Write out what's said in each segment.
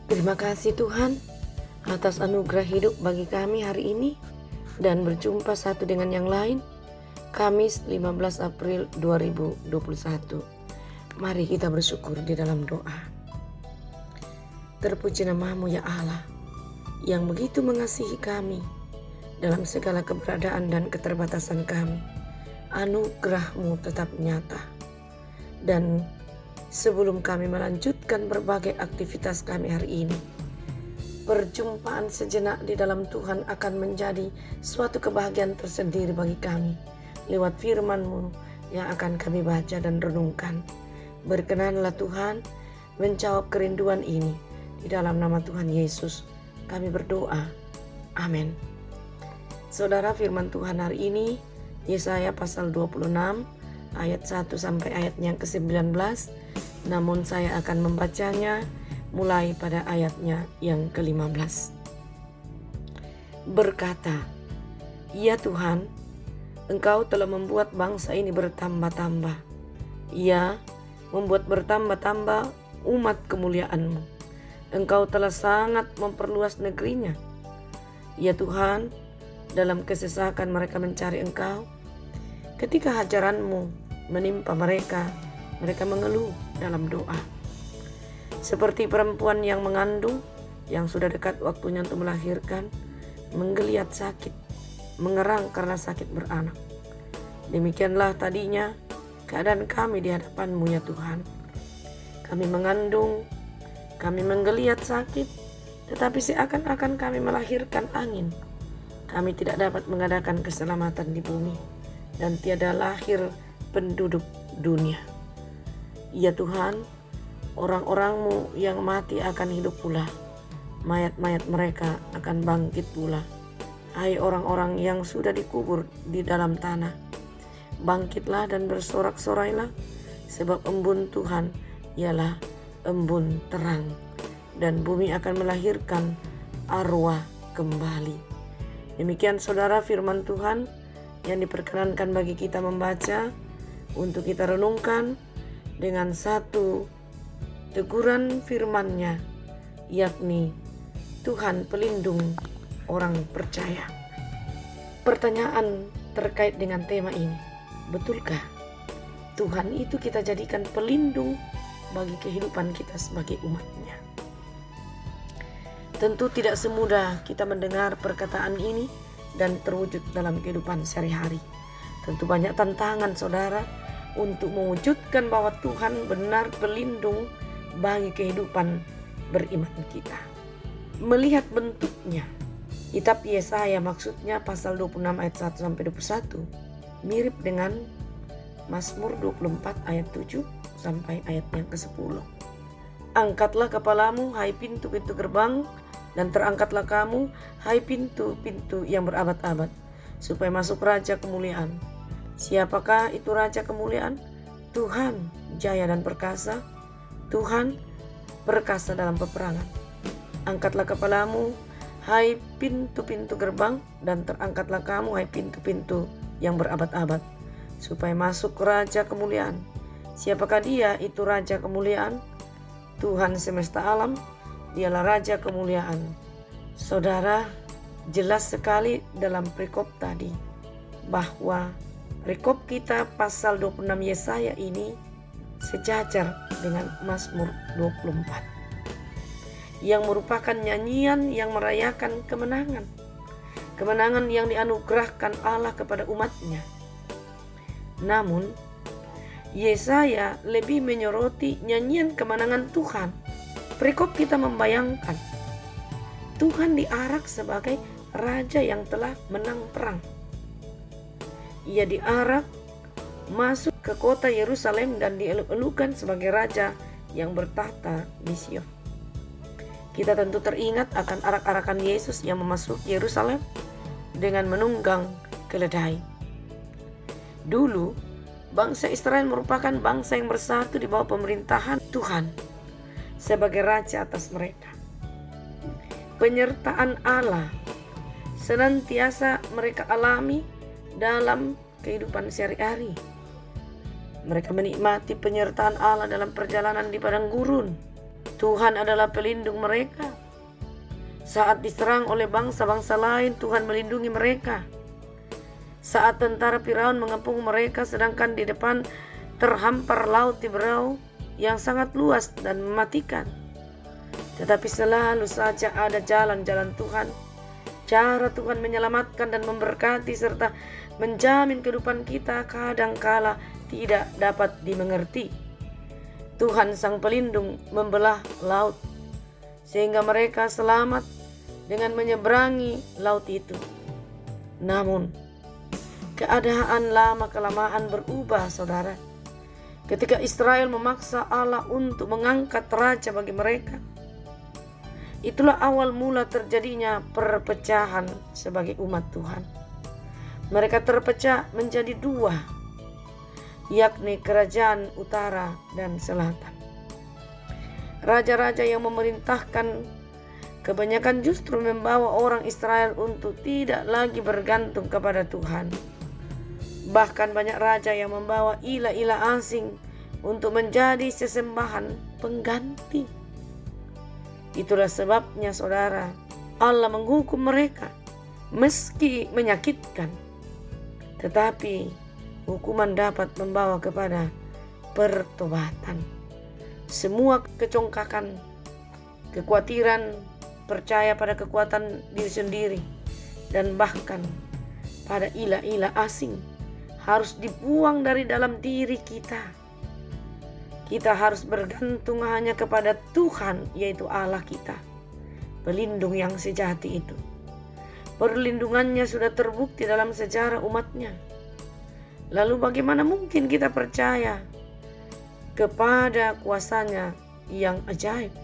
Terima kasih Tuhan atas anugerah hidup bagi kami hari ini dan berjumpa satu dengan yang lain. Kamis 15 April 2021. Mari kita bersyukur di dalam doa. Terpuji nama-Mu ya Allah, yang begitu mengasihi kami dalam segala keberadaan dan keterbatasan kami. Anugerah-Mu tetap nyata. Dan sebelum kami melanjutkan berbagai aktivitas kami hari ini, perjumpaan sejenak di dalam Tuhan akan menjadi suatu kebahagiaan tersendiri bagi kami lewat firman-Mu yang akan kami baca dan renungkan. Berkenanlah Tuhan menjawab kerinduan ini. Di dalam nama Tuhan Yesus kami berdoa. Amin. Saudara, firman Tuhan hari ini Yesaya pasal 26 ayat 1 sampai ayat yang ke-19. Namun saya akan membacanya mulai pada ayatnya yang ke-15. Berkata, "Ya Tuhan, Engkau telah membuat bangsa ini bertambah-tambah. Ya, membuat bertambah-tambah umat kemuliaan-Mu. Engkau telah sangat memperluas negerinya. Ya Tuhan, dalam kesesakan mereka mencari Engkau. Ketika hajaran-Mu menimpa mereka mengeluh dalam doa. Seperti perempuan yang mengandung, yang sudah dekat waktunya untuk melahirkan, menggeliat sakit, mengerang karena sakit beranak. Demikianlah tadinya keadaan kami di hadapan-Mu ya Tuhan. Kami mengandung, kami menggeliat sakit, tetapi seakan-akan kami melahirkan angin. Kami tidak dapat mengadakan keselamatan di bumi, dan tiada lahir penduduk dunia. Ya Tuhan, orang-orang-Mu yang mati akan hidup pula. Mayat-mayat mereka akan bangkit pula. Hai orang-orang yang sudah dikubur di dalam tanah, bangkitlah dan bersorak-sorailah, sebab embun Tuhan ialah embun terang, dan bumi akan melahirkan arwah kembali." Demikian saudara firman Tuhan yang diperkenankan bagi kita membaca untuk kita renungkan dengan satu teguran firman-Nya, yakni Tuhan pelindung orang percaya. Pertanyaan terkait dengan tema ini, betulkah Tuhan itu kita jadikan pelindung bagi kehidupan kita sebagai umat-Nya? Tentu tidak semudah kita mendengar perkataan ini dan terwujud dalam kehidupan sehari-hari. Tentu banyak tantangan saudara untuk mewujudkan bahwa Tuhan benar pelindung bagi kehidupan beriman kita. Melihat bentuknya, kitab Yesaya maksudnya pasal 26 ayat 1 sampai 21 mirip dengan Mazmur 24 ayat 7 sampai ayat yang ke-10. "Angkatlah kepalamu hai pintu-pintu gerbang, dan terangkatlah kamu hai pintu-pintu yang berabad-abad, supaya masuk Raja kemuliaan. Siapakah itu Raja kemuliaan? Tuhan jaya dan perkasa, Tuhan perkasa dalam peperangan. Angkatlah kepalamu hai pintu-pintu gerbang, dan terangkatlah kamu hai pintu-pintu yang berabad-abad, supaya masuk Raja kemuliaan. Siapakah Dia itu Raja kemuliaan? Tuhan semesta alam, Dialah Raja kemuliaan." Saudara, jelas sekali dalam perikop tadi bahwa perikop kita pasal 26 Yesaya ini sejajar dengan Mazmur 24 yang merupakan nyanyian yang merayakan kemenangan. Kemenangan yang dianugerahkan Allah kepada umat-Nya. Namun, Yesaya lebih menyoroti nyanyian kemenangan Tuhan. Perikop kita membayangkan Tuhan diarak sebagai Raja yang telah menang perang. Ia diarak masuk ke kota Yerusalem dan dieluk-elukan sebagai Raja yang bertahta di Sion. Kita tentu teringat akan arak-arakan Yesus yang memasuki Yerusalem dengan menunggang keledai. Dulu, bangsa Israel merupakan bangsa yang bersatu di bawah pemerintahan Tuhan sebagai Raja atas mereka. Penyertaan Allah senantiasa mereka alami dalam kehidupan sehari-hari. Mereka menikmati penyertaan Allah dalam perjalanan di padang gurun. Tuhan adalah pelindung mereka. Saat diserang oleh bangsa-bangsa lain, Tuhan melindungi mereka. Saat tentara Firaun mengepung mereka, sedangkan di depan terhampar laut Tiberau yang sangat luas dan mematikan. Tetapi selalu saja ada jalan-jalan Tuhan, cara Tuhan menyelamatkan dan memberkati serta menjamin kehidupan kita kadangkala tidak dapat dimengerti. Tuhan Sang Pelindung membelah laut sehingga mereka selamat dengan menyeberangi laut itu. Namun keadaan lama-kelamaan berubah, saudara. Ketika Israel memaksa Allah untuk mengangkat raja bagi mereka, itulah awal mula terjadinya perpecahan sebagai umat Tuhan. Mereka terpecah menjadi dua, yakni kerajaan utara dan selatan. Raja-raja yang memerintahkan kebanyakan justru membawa orang Israel untuk tidak lagi bergantung kepada Tuhan. Bahkan banyak raja yang membawa ilah-ilah asing untuk menjadi sesembahan pengganti. Itulah sebabnya, saudara, Allah menghukum mereka meski menyakitkan. Tetapi hukuman dapat membawa kepada pertobatan. Semua kecongkakan, kekhawatiran, percaya pada kekuatan diri sendiri, dan bahkan pada ilah-ilah asing harus dibuang dari dalam diri kita. Kita harus bergantung hanya kepada Tuhan, yaitu Allah kita, pelindung yang sejati itu. Perlindungannya sudah terbukti dalam sejarah umatnya. Lalu bagaimana mungkin kita percaya kepada kuasanya yang ajaib?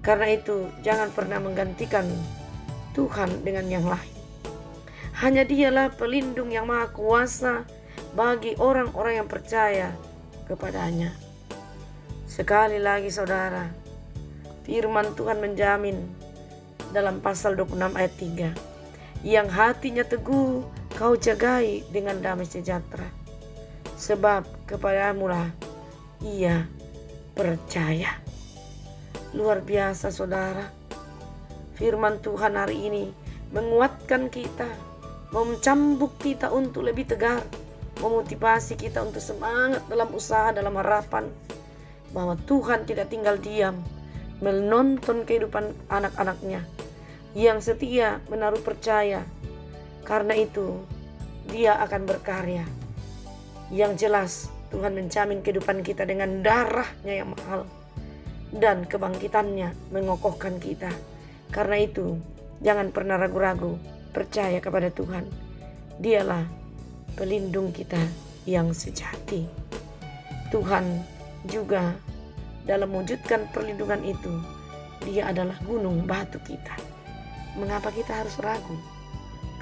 Karena itu jangan pernah menggantikan Tuhan dengan yang lain. Hanya Dialah pelindung yang maha kuasa bagi orang-orang yang percaya kepadanya. Sekali lagi, saudara, firman Tuhan menjamin dalam pasal 26 ayat 3, yang hatinya teguh kau jagai dengan damai sejahtera, sebab kepadamulah ia percaya. Luar biasa, saudara. Firman Tuhan hari ini menguatkan kita, mencambuk kita untuk lebih tegar, memotivasi kita untuk semangat dalam usaha, dalam harapan bahwa Tuhan tidak tinggal diam menonton kehidupan anak-anaknya yang setia menaruh percaya. Karena itu Dia akan berkarya. Yang jelas Tuhan menjamin kehidupan kita dengan darah-Nya yang mahal, dan kebangkitannya mengokohkan kita. Karena itu jangan pernah ragu-ragu, percaya kepada Tuhan. Dialah pelindung kita yang sejati. Tuhan juga dalam mewujudkan perlindungan itu, Dia adalah gunung batu kita. Mengapa kita harus ragu?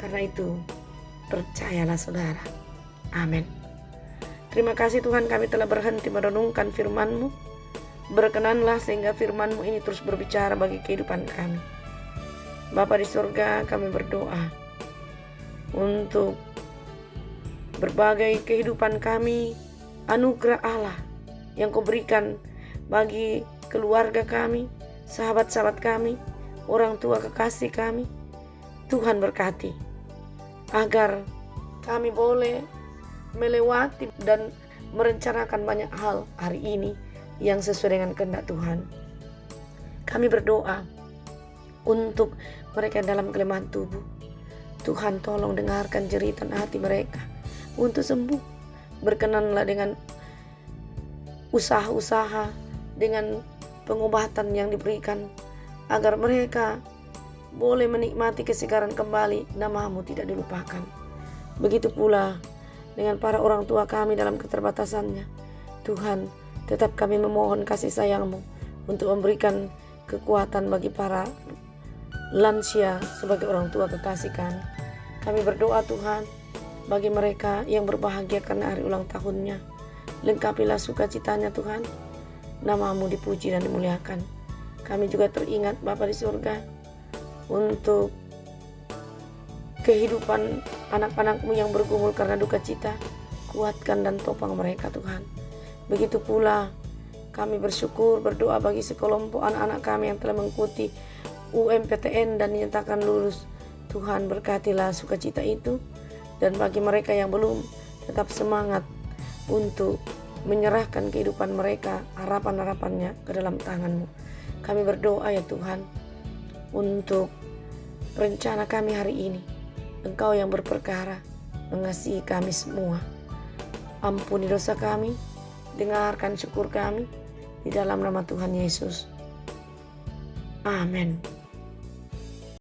Karena itu percayalah, saudara. Amin. Terima kasih Tuhan, kami telah berhenti merenungkan firman-Mu. Berkenanlah sehingga firman-Mu ini terus berbicara bagi kehidupan kami. Bapa di surga, kami berdoa untuk berbagai kehidupan kami, anugerah Allah yang Kau berikan bagi keluarga kami, sahabat-sahabat kami, orang tua kekasih kami. Tuhan berkati agar kami boleh melewati dan merencanakan banyak hal hari ini yang sesuai dengan kehendak Tuhan. Kami berdoa untuk mereka yang dalam kelemahan tubuh. Tuhan, tolong dengarkan jeritan hati mereka untuk sembuh. Berkenanlah dengan usaha-usaha, dengan pengobatan yang diberikan, agar mereka boleh menikmati kesegaran kembali, nama-Mu tidak dilupakan. Begitu pula dengan para orang tua kami dalam keterbatasannya. Tuhan, tetap kami memohon kasih sayang-Mu untuk memberikan kekuatan bagi para lansia sebagai orang tua kekasih kami. Kami berdoa Tuhan bagi mereka yang berbahagia karena hari ulang tahunnya. Lengkapilah sukacitanya Tuhan. Nama-Mu dipuji dan dimuliakan. Kami juga teringat Bapa di surga untuk kehidupan anak-anak-Mu yang bergumul karena duka cita. Kuatkan dan topang mereka Tuhan. Begitu pula Kami bersyukur, berdoa bagi sekelompok anak-anak kami yang telah mengikuti UMPTN dan dinyatakan lulus. Tuhan berkatilah sukacita itu. Dan bagi mereka yang belum, tetap semangat untuk menyerahkan kehidupan mereka, harapan-harapannya ke dalam tangan-Mu. Kami berdoa ya Tuhan, untuk rencana kami hari ini. Engkau yang berperkara, mengasihi kami semua. Ampuni dosa kami, dengarkan syukur kami, di dalam nama Tuhan Yesus. Amin.